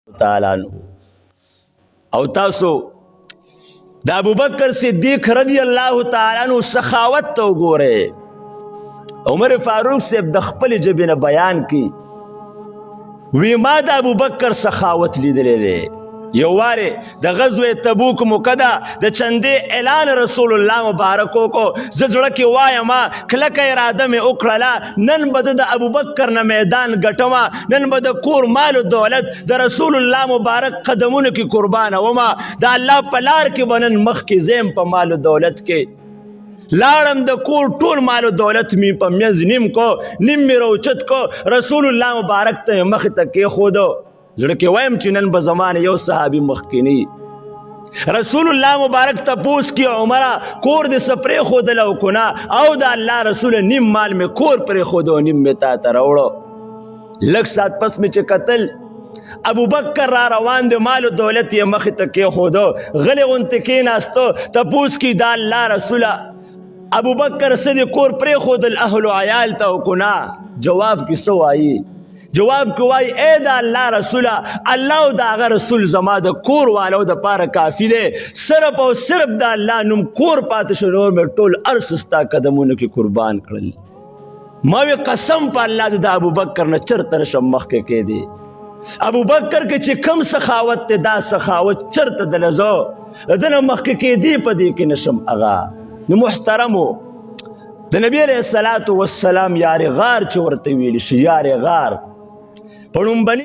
تعالی عنہ. او تاسو د ابوبکر صدیق رضی الله تعالی عنہ سخاوت ته وګورئ. عمر فاروق صاحب د خپل ژبې نه بیان کی وی ما د ابوبکر سخاوت لیدلی دی. یو وارې د غزوه تبوک موقع ده د چندې اعلان رسول الله مبارک وکړو. زه زړه کې وایم کلکه اراده مې وکړله نن به زه د ابوبکر نه میدان ګټمه، نن به د کور مال و دولت د رسول الله مبارک قدمونو کې قربانه ومه. د الله په لار کې به نن مخکې ځیم په مال و دولت کې. لاړم د کور ټول مال و دولت می په میز نیم کو، نیم می روچت کو، رسول الله مبارک ته مخې ته کېښودو. زړه کې وایم چې نن به زمانه یو صحابي مخکینی رسول الله مبارک تپوس کی عمره کور دې څه پرېښودلی او که نه؟ او د الله رسول نیم مال مې کور پرېښودو نیم مې تا ته راوړو. لږ ساعت پس مې چې کتل ابوبکر را روان د مال و دولت یې مخې ته کېښودو، غلې غوندې کېناستو. تپوس کی دا الله رسوله ابوبکر څه دې کور پرېښودل اهل و عیال ته او که نه؟ جواب کې څه وایي؟ جواب کې وایي ای د الله رسوله الله او د هغه رسول زما د کور والو دپاره کافي دی. صرف او صرف د الله نوم کور پاتې شو، نور مې ټول هر څه ستا قدمونو کې قربان کړل. ما وی قسم په الله زه د ابوبکر نه چرته نشم مخکې کېدی. ابوبکر کې چې کم سخاوت دی دا سخاوت چرته دله زه د نه مخکې کېدی په دې کې نشم هغه. نو محترمو د نبی علیه الصلاة والسلام یار غار چې ورته ویل شي، یار غار په لومبني